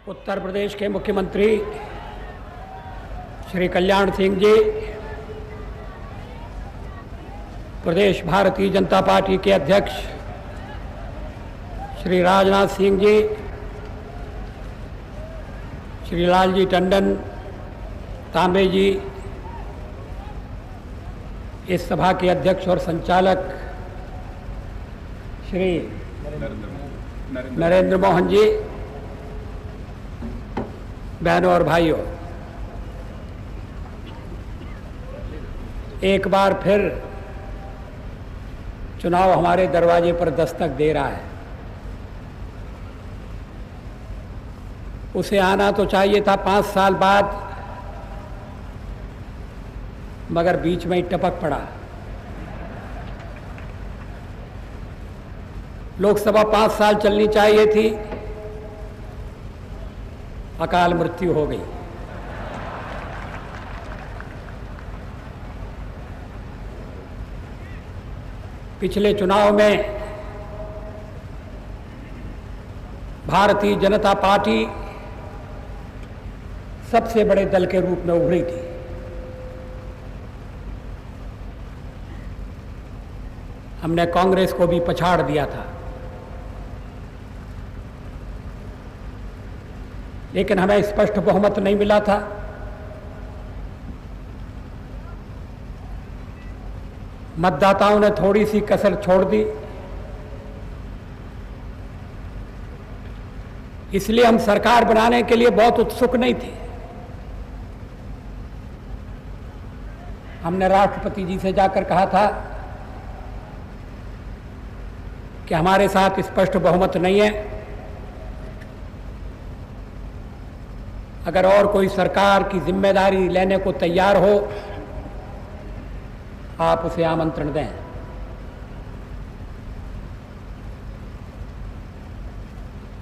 उत्तर प्रदेश के मुख्यमंत्री श्री कल्याण सिंह जी, प्रदेश भारतीय जनता पार्टी के अध्यक्ष श्री राजनाथ सिंह जी, श्री लालजी टंडन तांबे जी, इस सभा के अध्यक्ष और संचालक श्री नरेंद्र मोहन जी, बहनों और भाइयों, एक बार फिर चुनाव हमारे दरवाजे पर दस्तक दे रहा है। उसे आना तो चाहिए था 5 साल बाद, मगर बीच में ही टपक पड़ा। लोकसभा 5 साल चलनी चाहिए थी, अकाल मृत्यु हो गई। पिछले चुनाव में भारतीय जनता पार्टी सबसे बड़े दल के रूप में उभरी थी। हमने कांग्रेस को भी पछाड़ दिया था, लेकिन हमें स्पष्ट बहुमत नहीं मिला था। मतदाताओं ने थोड़ी सी कसर छोड़ दी, इसलिए हम सरकार बनाने के लिए बहुत उत्सुक नहीं थे। हमने राष्ट्रपति जी से जाकर कहा था कि हमारे साथ स्पष्ट बहुमत नहीं है, अगर और कोई सरकार की जिम्मेदारी लेने को तैयार हो, आप उसे आमंत्रण दें।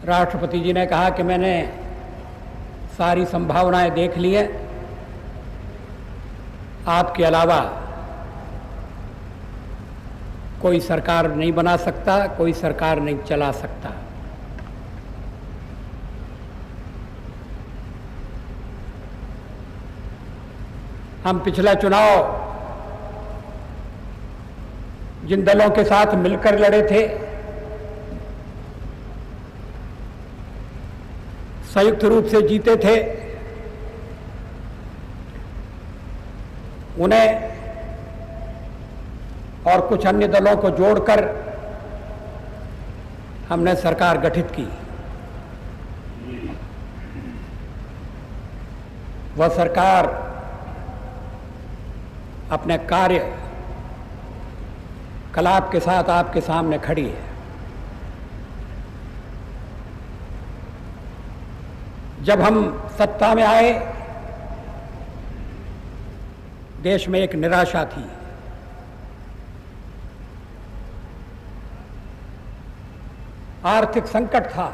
राष्ट्रपति जी ने कहा कि मैंने सारी संभावनाएं देख ली हैं, आपके अलावा कोई सरकार नहीं बना सकता, कोई सरकार नहीं चला सकता। हम पिछला चुनाव जिन दलों के साथ मिलकर लड़े थे, संयुक्त रूप से जीते थे, उन्हें और कुछ अन्य दलों को जोड़कर हमने सरकार गठित की। वह सरकार अपने कार्य कलाप के साथ आपके सामने खड़ी है। जब हम सत्ता में आए, देश में एक निराशा थी। आर्थिक संकट था।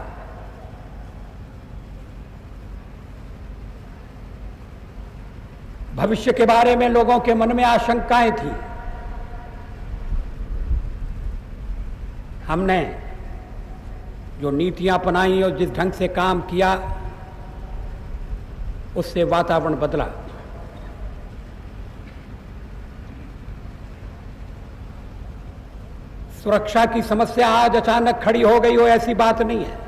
भविष्य के बारे में लोगों के मन में आशंकाएं थी। हमने जो नीतियां अपनाई और जिस ढंग से काम किया, उससे वातावरण बदला। सुरक्षा की समस्या आज अचानक खड़ी हो गई हो, ऐसी बात नहीं है।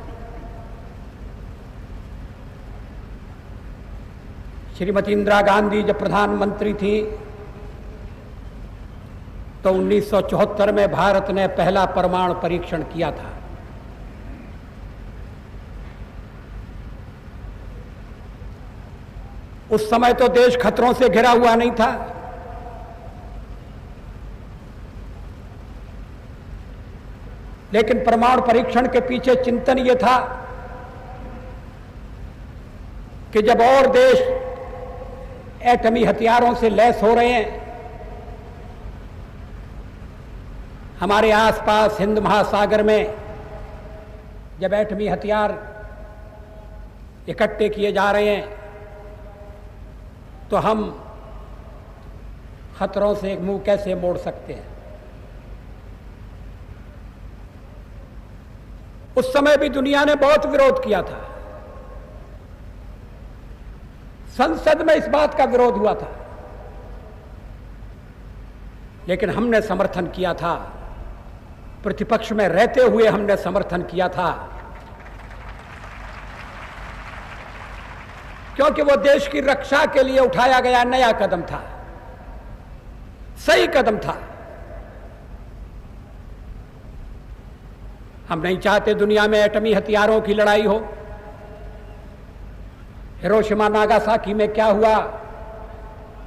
श्रीमती इंदिरा गांधी जब प्रधानमंत्री थी तो 1974 में भारत ने पहला परमाणु परीक्षण किया था। उस समय तो देश खतरों से घिरा हुआ नहीं था, लेकिन परमाणु परीक्षण के पीछे चिंतन यह था कि जब और देश एटमी हथियारों से लैस हो रहे हैं, हमारे आसपास हिंद महासागर में जब एटमी हथियार इकट्ठे किए जा रहे हैं, तो हम खतरों से मुंह कैसे मोड़ सकते हैं। उस समय भी दुनिया ने बहुत विरोध किया था, संसद में इस बात का विरोध हुआ था, लेकिन हमने समर्थन किया था, प्रतिपक्ष में रहते हुए हमने समर्थन किया था, क्योंकि वो देश की रक्षा के लिए उठाया गया नया कदम था, सही कदम था। हम नहीं चाहते दुनिया में एटमी हथियारों की लड़ाई हो। हिरोशिमा नागासाकी में क्या हुआ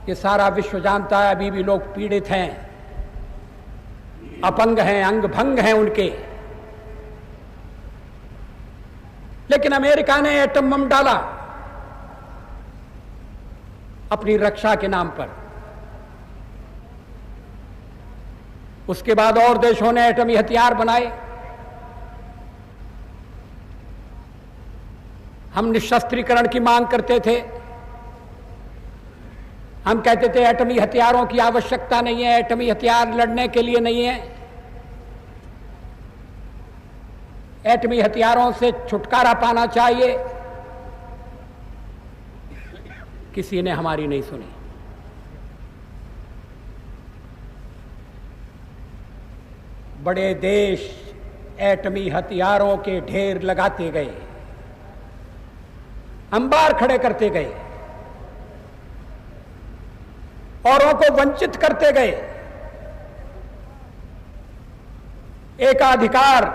ये सारा विश्व जानता है। अभी भी लोग पीड़ित हैं, अपंग हैं, अंग भंग हैं उनके। लेकिन अमेरिका ने एटम बम डाला अपनी रक्षा के नाम पर। उसके बाद और देशों ने एटमी हथियार बनाए। हम निशस्त्रीकरण की मांग करते थे। हम कहते थे एटमी हथियारों की आवश्यकता नहीं है, एटमी हथियार लड़ने के लिए नहीं है, एटमी हथियारों से छुटकारा पाना चाहिए। किसी ने हमारी नहीं सुनी। बड़े देश एटमी हथियारों के ढेर लगाते गए, अंबार खड़े करते गए, औरों को वंचित करते गए, एकाधिकार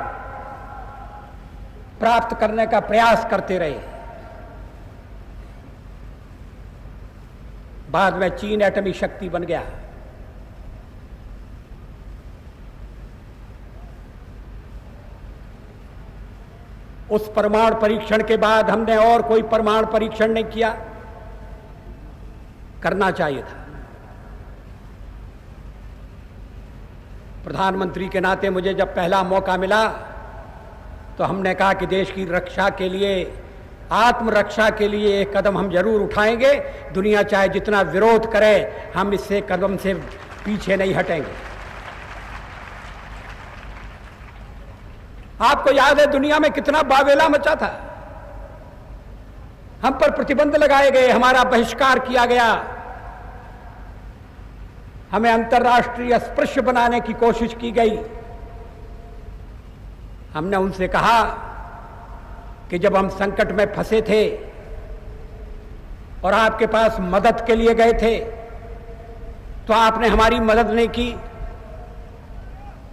प्राप्त करने का प्रयास करते रहे। बाद में चीन एटमी शक्ति बन गया। उस परमाणु परीक्षण के बाद हमने और कोई परमाणु परीक्षण नहीं किया। करना चाहिए था। प्रधानमंत्री के नाते मुझे जब पहला मौका मिला तो हमने कहा कि देश की रक्षा के लिए, आत्मरक्षा के लिए एक कदम हम जरूर उठाएंगे। दुनिया चाहे जितना विरोध करे, हम इससे कदम से पीछे नहीं हटेंगे। आपको याद है दुनिया में कितना बावेला मचा था। हम पर प्रतिबंध लगाए गए, हमारा बहिष्कार किया गया, हमें अंतर्राष्ट्रीय स्पृश्य बनाने की कोशिश की गई। हमने उनसे कहा कि जब हम संकट में फंसे थे और आपके पास मदद के लिए गए थे तो आपने हमारी मदद नहीं की।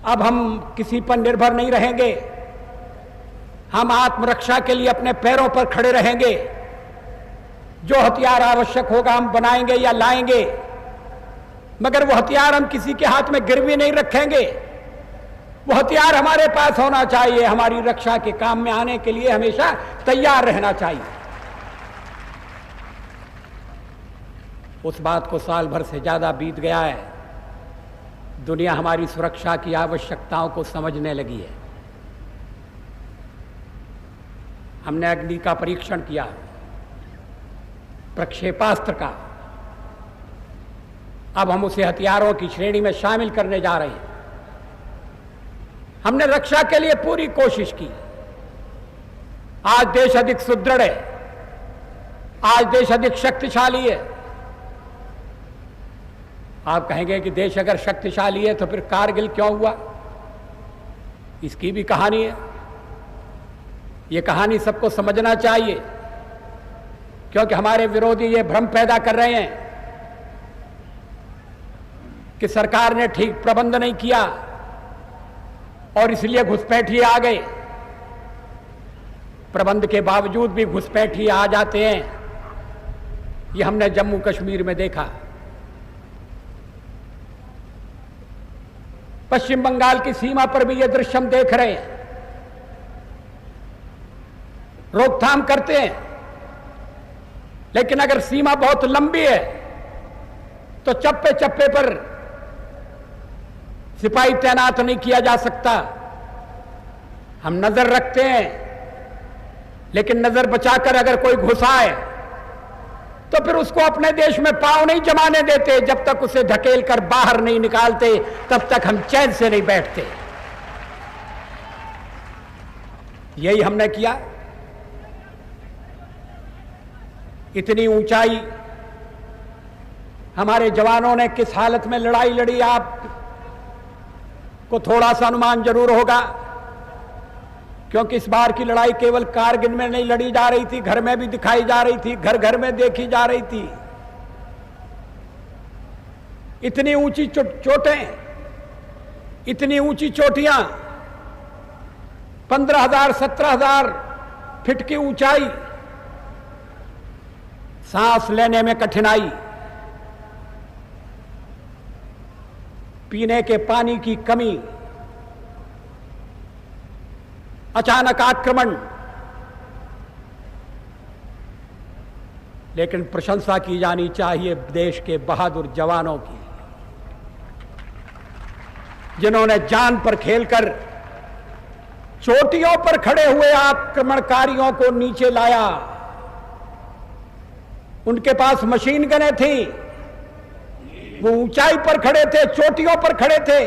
अब हम किसी पर निर्भर नहीं रहेंगे, हम आत्मरक्षा के लिए अपने पैरों पर खड़े रहेंगे। जो हथियार आवश्यक होगा हम बनाएंगे या लाएंगे, मगर वो हथियार हम किसी के हाथ में गिरवी नहीं रखेंगे। वो हथियार हमारे पास होना चाहिए, हमारी रक्षा के काम में आने के लिए हमेशा तैयार रहना चाहिए। उस बात को साल भर से ज्यादा बीत गया है। दुनिया हमारी सुरक्षा की आवश्यकताओं को समझने लगी है। हमने अग्नि का परीक्षण किया, प्रक्षेपास्त्र का। अब हम उसे हथियारों की श्रेणी में शामिल करने जा रहे हैं। हमने रक्षा के लिए पूरी कोशिश की। आज देश अधिक सुदृढ़ है, आज देश अधिक शक्तिशाली है। आप कहेंगे कि देश अगर शक्तिशाली है तो फिर कारगिल क्यों हुआ? इसकी भी कहानी है। ये कहानी सबको समझना चाहिए, क्योंकि हमारे विरोधी ये भ्रम पैदा कर रहे हैं कि सरकार ने ठीक प्रबंध नहीं किया और इसलिए घुसपैठिए आ गए। प्रबंध के बावजूद भी घुसपैठिए आ जाते हैं। ये हमने जम्मू कश्मीर में देखा। पश्चिम बंगाल की सीमा पर भी ये दृश्य हम देख रहे हैं। रोकथाम करते हैं, लेकिन अगर सीमा बहुत लंबी है तो चप्पे चप्पे पर सिपाही तैनात नहीं किया जा सकता। हम नजर रखते हैं, लेकिन नजर बचाकर अगर कोई घुस आए तो फिर उसको अपने देश में पांव नहीं जमाने देते। जब तक उसे धकेल कर बाहर नहीं निकालते तब तक हम चैन से नहीं बैठते। यही हमने किया। इतनी ऊंचाई हमारे जवानों ने किस हालत में लड़ाई लड़ी, आप को थोड़ा सा अनुमान जरूर होगा, क्योंकि इस बार की लड़ाई केवल कारगिल में नहीं लड़ी जा रही थी, घर में भी दिखाई जा रही थी, घर घर में देखी जा रही थी। इतनी ऊंची चोटें, इतनी ऊंची चोटियां, 15,000 17,000 फीट की ऊंचाई, सांस लेने में कठिनाई, पीने के पानी की कमी, अचानक आक्रमण। लेकिन प्रशंसा की जानी चाहिए देश के बहादुर जवानों की, जिन्होंने जान पर खेलकर चोटियों पर खड़े हुए आक्रमणकारियों को नीचे लाया। उनके पास मशीन गनें थी, वो ऊंचाई पर खड़े थे, चोटियों पर खड़े थे,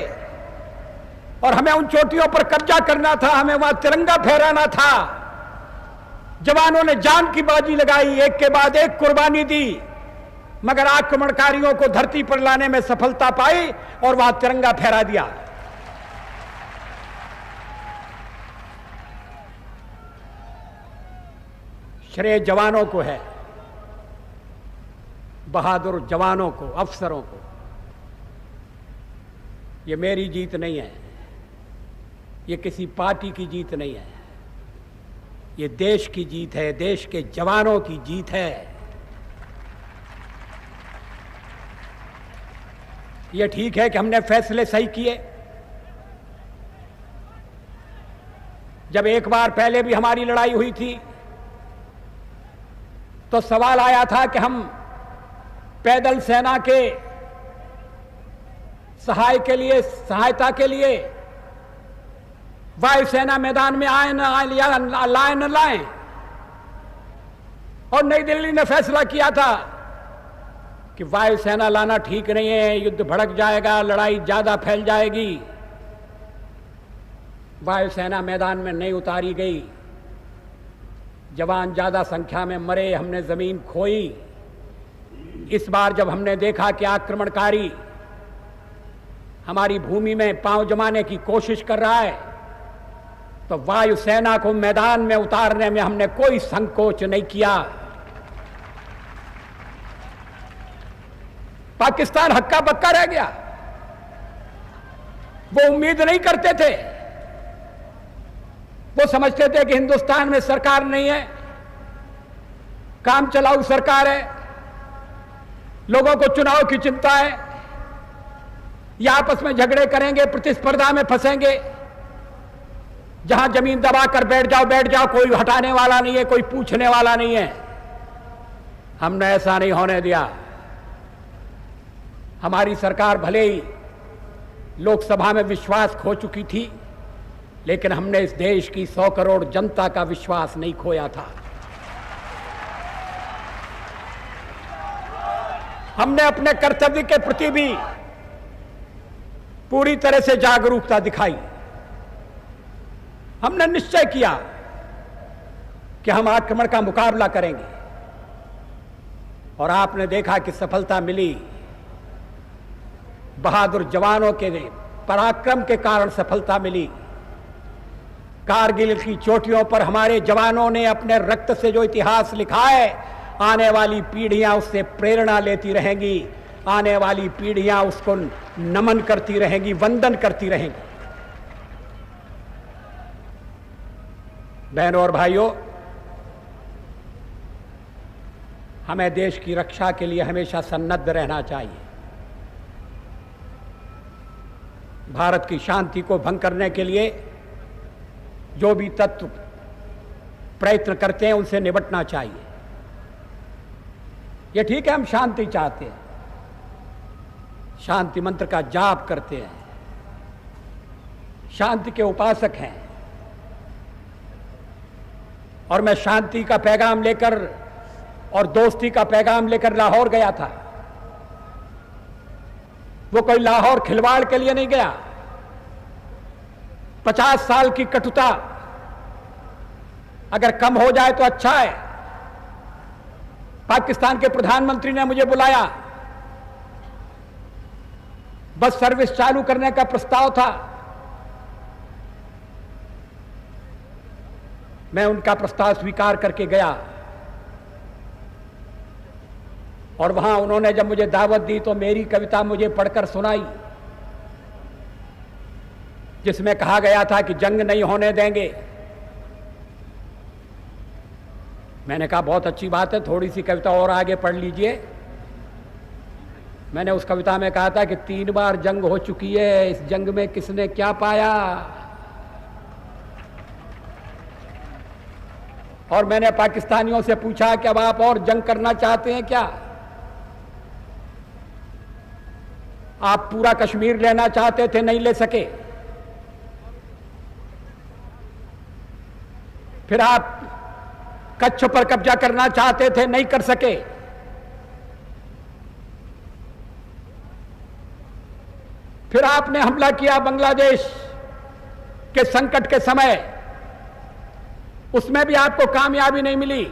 और हमें उन चोटियों पर कब्जा करना था, हमें वहां तिरंगा फहराना था। जवानों ने जान की बाजी लगाई, एक के बाद एक कुर्बानी दी, मगर आक्रमणकारियों को धरती पर लाने में सफलता पाई और वहां तिरंगा फहरा दिया। श्रेय जवानों को है, बहादुर जवानों को, अफसरों को। ये मेरी जीत नहीं है, ये किसी पार्टी की जीत नहीं है, ये देश की जीत है, देश के जवानों की जीत है। ये ठीक है कि हमने फैसले सही किए। जब एक बार पहले भी हमारी लड़ाई हुई थी तो सवाल आया था कि हम पैदल सेना के सहायता के लिए वायुसेना मैदान में आए न आए, या लाए न लाएं। और नई दिल्ली ने फैसला किया था कि वायुसेना लाना ठीक नहीं है, युद्ध भड़क जाएगा, लड़ाई ज्यादा फैल जाएगी। वायुसेना मैदान में नहीं उतारी गई, जवान ज्यादा संख्या में मरे, हमने जमीन खोई। इस बार जब हमने देखा कि आक्रमणकारी हमारी भूमि में पांव जमाने की कोशिश कर रहा है, तो वायुसेना को मैदान में उतारने में हमने कोई संकोच नहीं किया। पाकिस्तान हक्का बक्का रह गया, वो उम्मीद नहीं करते थे, वो समझते थे कि हिंदुस्तान में सरकार नहीं है, काम चलाऊ सरकार है, लोगों को चुनाव की चिंता है, या आपस में झगड़े करेंगे, प्रतिस्पर्धा में फंसेंगे, जहां जमीन दबा कर बैठ जाओ, कोई हटाने वाला नहीं है, कोई पूछने वाला नहीं है। हमने ऐसा नहीं होने दिया। हमारी सरकार भले ही लोकसभा में विश्वास खो चुकी थी, लेकिन हमने इस देश की 100 करोड़ जनता का विश्वास नहीं खोया था। हमने अपने कर्तव्य के प्रति भी पूरी तरह से जागरूकता दिखाई। हमने निश्चय किया कि हम आक्रमण का मुकाबला करेंगे, और आपने देखा कि सफलता मिली। बहादुर जवानों के पराक्रम के कारण सफलता मिली। कारगिल की चोटियों पर हमारे जवानों ने अपने रक्त से जो इतिहास लिखा है, आने वाली पीढ़ियां उससे प्रेरणा लेती रहेंगी, आने वाली पीढ़ियां उसको नमन करती रहेंगी, वंदन करती रहेंगी। बहनों और भाइयों, हमें देश की रक्षा के लिए हमेशा सन्नद्ध रहना चाहिए। भारत की शांति को भंग करने के लिए जो भी तत्व प्रयत्न करते हैं, उनसे निपटना चाहिए। ये ठीक है, हम शांति चाहते हैं, शांति मंत्र का जाप करते हैं, शांति के उपासक हैं, और मैं शांति का पैगाम लेकर और दोस्ती का पैगाम लेकर लाहौर गया था। वो कोई लाहौर खिलवाड़ के लिए नहीं गया। 50 साल की कटुता अगर कम हो जाए तो अच्छा है। पाकिस्तान के प्रधानमंत्री ने मुझे बुलाया, बस सर्विस चालू करने का प्रस्ताव था। मैं उनका प्रस्ताव स्वीकार करके गया और वहां उन्होंने जब मुझे दावत दी तो मेरी कविता मुझे पढ़कर सुनाई, जिसमें कहा गया था कि जंग नहीं होने देंगे। मैंने कहा बहुत अच्छी बात है, थोड़ी सी कविता और आगे पढ़ लीजिए। मैंने उस कविता में कहा था कि 3 बार जंग हो चुकी है, इस जंग में किसने क्या पाया। और मैंने पाकिस्तानियों से पूछा कि अब आप और जंग करना चाहते हैं क्या? आप पूरा कश्मीर लेना चाहते थे, नहीं ले सके। फिर आप कच्छ पर कब्जा करना चाहते थे, नहीं कर सके। फिर आपने हमला किया बांग्लादेश के संकट के समय, उसमें भी आपको कामयाबी नहीं मिली।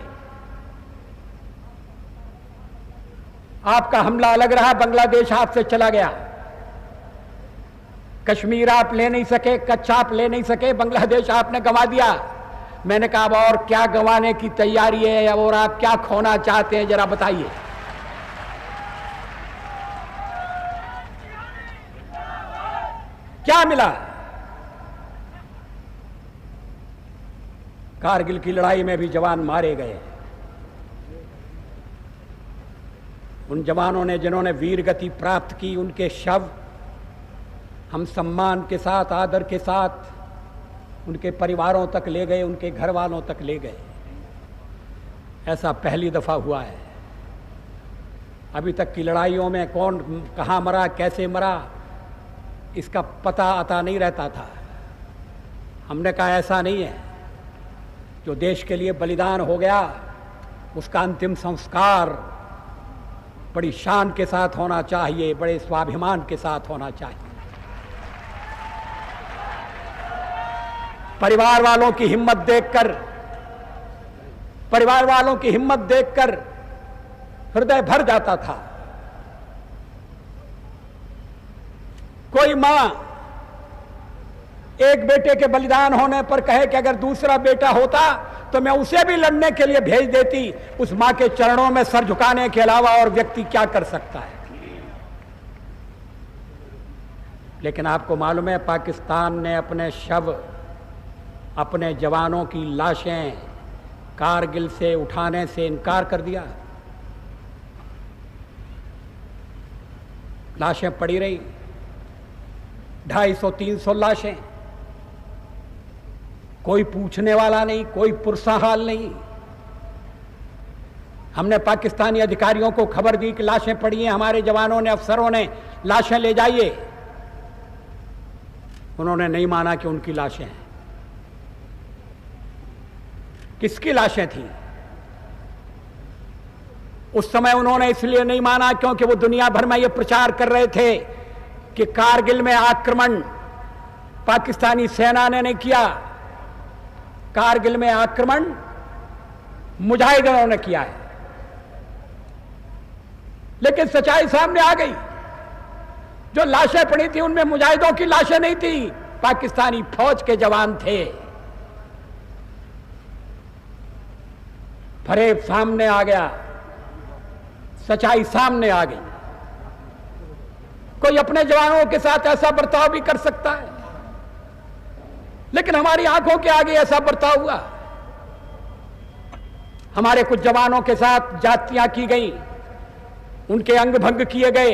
आपका हमला अलग रहा, बांग्लादेश हाथ से चला गया। कश्मीर आप ले नहीं सके, कच्छ आप ले नहीं सके, बांग्लादेश आपने गंवा दिया। मैंने कहा अब और क्या गंवाने की तैयारी है और आप क्या खोना चाहते हैं, जरा बताइए। क्या मिला? कारगिल की लड़ाई में भी जवान मारे गए। उन जवानों ने जिन्होंने वीर गति प्राप्त की, उनके शव हम सम्मान के साथ, आदर के साथ उनके परिवारों तक ले गए, उनके घर वालों तक ले गए। ऐसा पहली दफा हुआ है। अभी तक की लड़ाइयों में कौन कहां मरा, कैसे मरा, इसका पता आता नहीं रहता था। हमने कहा ऐसा नहीं है, जो देश के लिए बलिदान हो गया उसका अंतिम संस्कार बड़ी शान के साथ होना चाहिए, बड़े स्वाभिमान के साथ होना चाहिए। परिवार वालों की हिम्मत देखकर हृदय भर जाता था। कोई मां एक बेटे के बलिदान होने पर कहे कि अगर दूसरा बेटा होता तो मैं उसे भी लड़ने के लिए भेज देती, उस मां के चरणों में सर झुकाने के अलावा और व्यक्ति क्या कर सकता है। लेकिन आपको मालूम है, पाकिस्तान ने अपने शव, अपने जवानों की लाशें कारगिल से उठाने से इनकार कर दिया। लाशें पड़ी रही, 250-300 लाशें, कोई पूछने वाला नहीं, कोई पुरसाहाल नहीं। हमने पाकिस्तानी अधिकारियों को खबर दी कि लाशें पड़ी हैं, हमारे जवानों ने, अफसरों ने, लाशें ले जाइए। उन्होंने नहीं माना कि उनकी लाशें हैं। किसकी लाशें थी? उस समय उन्होंने इसलिए नहीं माना क्योंकि वो दुनिया भर में ये प्रचार कर रहे थे कि कारगिल में आक्रमण पाकिस्तानी सेना ने नहीं किया, कारगिल में आक्रमण मुजाहिदों ने किया है। लेकिन सच्चाई सामने आ गई, जो लाशें पड़ी थी उनमें मुजाहिदों की लाशें नहीं थी, पाकिस्तानी फौज के जवान थे। फरेब सामने आ गया, सच्चाई सामने आ गई। कोई अपने जवानों के साथ ऐसा बर्ताव भी कर सकता है, लेकिन हमारी आंखों के आगे ऐसा बर्ताव हुआ। हमारे कुछ जवानों के साथ जातियां की गई, उनके अंग भंग किए गए।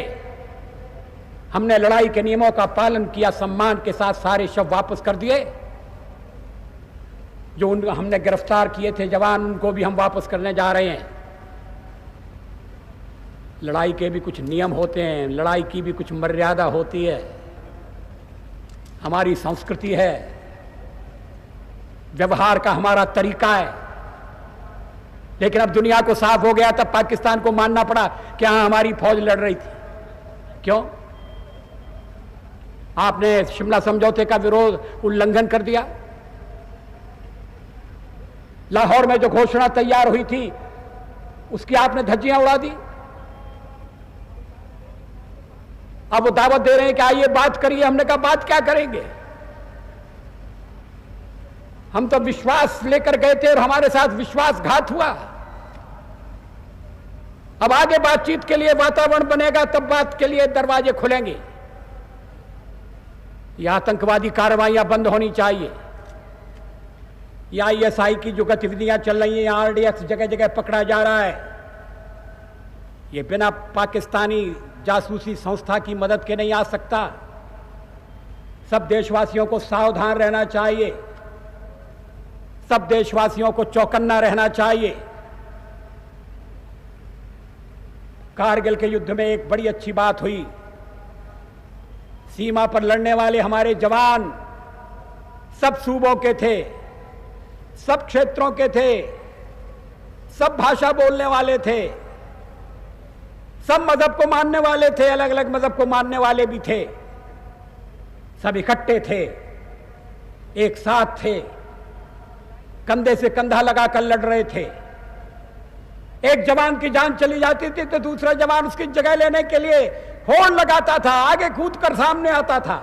हमने लड़ाई के नियमों का पालन किया, सम्मान के साथ सारे शव वापस कर दिए। जो हमने गिरफ्तार किए थे जवान, उनको भी हम वापस करने जा रहे हैं। लड़ाई के भी कुछ नियम होते हैं, लड़ाई की भी कुछ मर्यादा होती है, हमारी संस्कृति है, व्यवहार का हमारा तरीका है। लेकिन अब दुनिया को साफ हो गया, तब पाकिस्तान को मानना पड़ा कि हाँ हमारी फौज लड़ रही थी। क्यों? आपने शिमला समझौते का विरोध, उल्लंघन कर दिया। लाहौर में जो घोषणा तैयार हुई थी उसकी आपने धज्जियां उड़ा दी। अब वो दावत दे रहे हैं कि आइए बात करिए। हमने कहा बात क्या करेंगे, हम तो विश्वास लेकर गए थे और हमारे साथ विश्वासघात हुआ। अब आगे बातचीत के लिए वातावरण बनेगा तब बात के लिए दरवाजे खुलेंगे। ये आतंकवादी कार्रवाइयां बंद होनी चाहिए। या आईएसआई की जो गतिविधियां चल रही हैं, आरडीएक्स जगह जगह पकड़ा जा रहा है, ये बिना पाकिस्तानी जासूसी संस्था की मदद के नहीं आ सकता। सब देशवासियों को सावधान रहना चाहिए, सब देशवासियों को चौकन्ना रहना चाहिए। कारगिल के युद्ध में एक बड़ी अच्छी बात हुई, सीमा पर लड़ने वाले हमारे जवान सब सूबों के थे, सब क्षेत्रों के थे, सब भाषा बोलने वाले थे, सब मजहब को मानने वाले थे, अलग अलग मजहब को मानने वाले भी थे। सब इकट्ठे थे, एक साथ थे, कंधे से कंधा लगाकर लड़ रहे थे। एक जवान की जान चली जाती थी तो दूसरा जवान उसकी जगह लेने के लिए होड़ लगाता था, आगे कूदकर सामने आता था।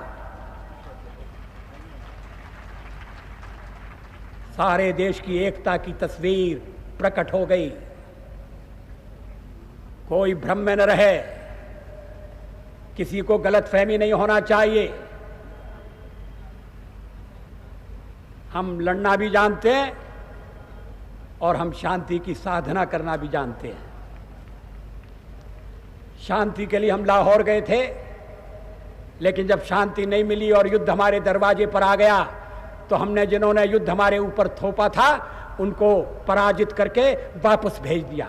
सारे देश की एकता की तस्वीर प्रकट हो गई। कोई भ्रम में न रहे, किसी को गलतफहमी नहीं होना चाहिए। हम लड़ना भी जानते हैं और हम शांति की साधना करना भी जानते हैं। शांति के लिए हम लाहौर गए थे, लेकिन जब शांति नहीं मिली और युद्ध हमारे दरवाजे पर आ गया तो हमने जिन्होंने युद्ध हमारे ऊपर थोपा था उनको पराजित करके वापस भेज दिया।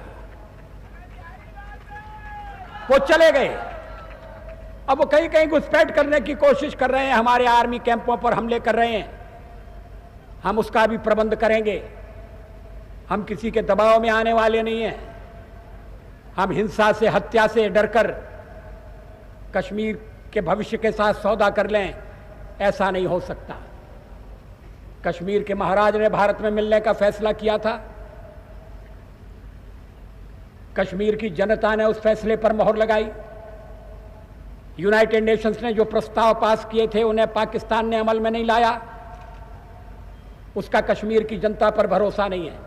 वो चले गए। अब वो कहीं कहीं घुसपैठ करने की कोशिश कर रहे हैं, हमारे आर्मी कैंपों पर हमले कर रहे हैं। हम उसका भी प्रबंध करेंगे। हम किसी के दबाव में आने वाले नहीं हैं। हम हिंसा से, हत्या से डरकर कश्मीर के भविष्य के साथ सौदा कर लें, ऐसा नहीं हो सकता। कश्मीर के महाराज ने भारत में मिलने का फैसला किया था। कश्मीर की जनता ने उस फैसले पर मोहर लगाई। यूनाइटेड नेशंस ने जो प्रस्ताव पास किए थे उन्हें पाकिस्तान ने अमल में नहीं लाया। उसका कश्मीर की जनता पर भरोसा नहीं है।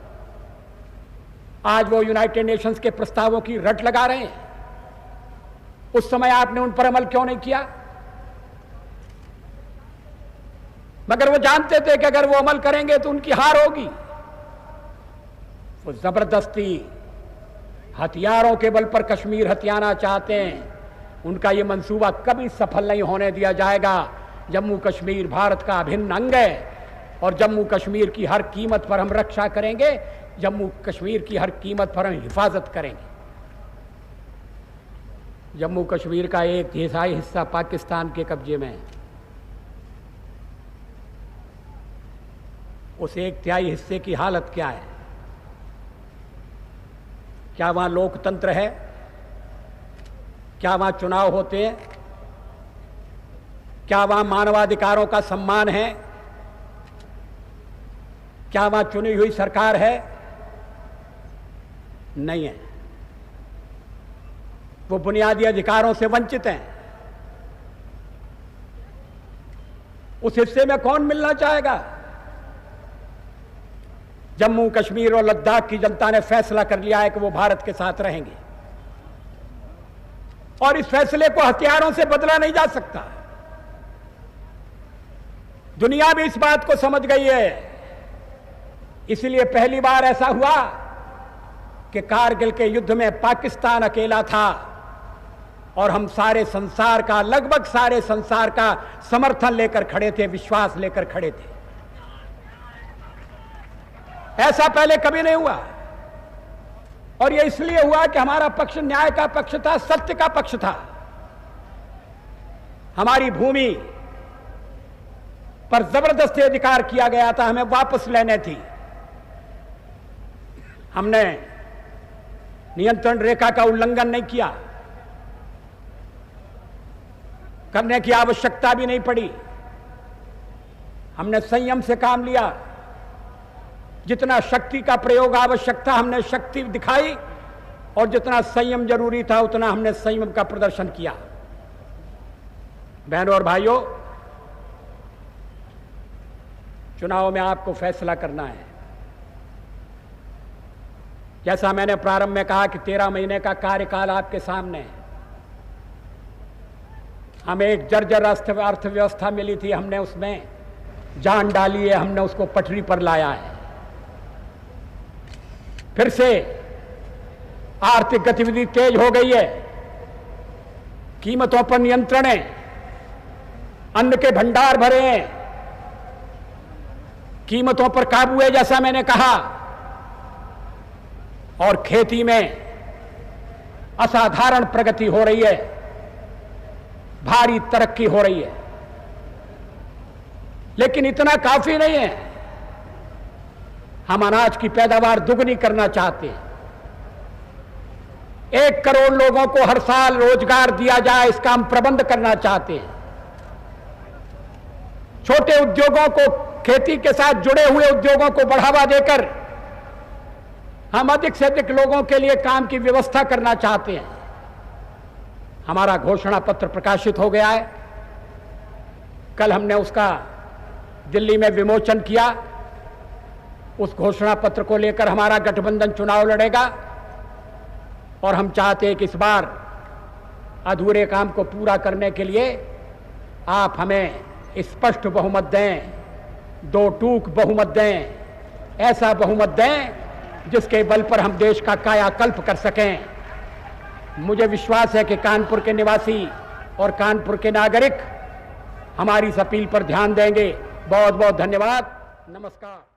आज वो यूनाइटेड नेशंस के प्रस्तावों की रट लगा रहे हैं। उस समय आपने उन पर अमल क्यों नहीं किया? मगर वो जानते थे कि अगर वो अमल करेंगे तो उनकी हार होगी। वो जबरदस्ती हथियारों के बल पर कश्मीर हथियाना चाहते हैं। उनका ये मंसूबा कभी सफल नहीं होने दिया जाएगा। जम्मू कश्मीर भारत का अभिन्न अंग है और जम्मू कश्मीर की हर कीमत पर हम रक्षा करेंगे। जम्मू कश्मीर की हर कीमत पर हम हिफाजत करेंगे। जम्मू कश्मीर का एक तिहाई हिस्सा पाकिस्तान के कब्जे में है। उस एक तिहाई हिस्से की हालत क्या है? क्या वहां लोकतंत्र है? क्या वहां चुनाव होते हैं? क्या वहां मानवाधिकारों का सम्मान है? क्या वहां चुनी हुई सरकार है? नहीं है। वो बुनियादी अधिकारों से वंचित हैं। उस हिस्से में कौन मिलना चाहेगा? जम्मू कश्मीर और लद्दाख की जनता ने फैसला कर लिया है कि वो भारत के साथ रहेंगे और इस फैसले को हथियारों से बदला नहीं जा सकता। दुनिया भी इस बात को समझ गई है। इसलिए पहली बार ऐसा हुआ कि कारगिल के युद्ध में पाकिस्तान अकेला था और हम सारे संसार का, लगभग सारे संसार का समर्थन लेकर खड़े थे, विश्वास लेकर खड़े थे। ऐसा पहले कभी नहीं हुआ और यह इसलिए हुआ कि हमारा पक्ष न्याय का पक्ष था, सत्य का पक्ष था। हमारी भूमि पर जबरदस्ती अधिकार किया गया था, हमें वापस लेने थी। हमने नियंत्रण रेखा का उल्लंघन नहीं किया, करने की आवश्यकता भी नहीं पड़ी। हमने संयम से काम लिया। जितना शक्ति का प्रयोग आवश्यक था हमने शक्ति दिखाई और जितना संयम जरूरी था उतना हमने संयम का प्रदर्शन किया। बहनों और भाइयों, चुनाव में आपको फैसला करना है। जैसा मैंने प्रारंभ में कहा कि 13 महीने का कार्यकाल आपके सामने है। हमें एक जर्जर अर्थव्यवस्था मिली थी, हमने उसमें जान डाली है, हमने उसको पटरी पर लाया है। फिर से आर्थिक गतिविधि तेज हो गई है, कीमतों पर नियंत्रण है, अन्न के भंडार भरे हैं, कीमतों पर काबू है जैसा मैंने कहा, और खेती में असाधारण प्रगति हो रही है, भारी तरक्की हो रही है। लेकिन इतना काफी नहीं है, हम अनाज की पैदावार दुगनी करना चाहते हैं। 1 करोड़ लोगों को हर साल रोजगार दिया जाए, इसका हम प्रबंध करना चाहते हैं। छोटे उद्योगों को, खेती के साथ जुड़े हुए उद्योगों को बढ़ावा देकर हम अधिक से अधिक लोगों के लिए काम की व्यवस्था करना चाहते हैं। हमारा घोषणा पत्र प्रकाशित हो गया है, कल हमने उसका दिल्ली में विमोचन किया। उस घोषणा पत्र को लेकर हमारा गठबंधन चुनाव लड़ेगा और हम चाहते हैं कि इस बार अधूरे काम को पूरा करने के लिए आप हमें स्पष्ट बहुमत दें, 2 टूक बहुमत दें, ऐसा बहुमत दें जिसके बल पर हम देश का कायाकल्प कर सकें। मुझे विश्वास है कि कानपुर के निवासी और कानपुर के नागरिक हमारी इस अपील पर ध्यान देंगे। बहुत बहुत धन्यवाद। नमस्कार।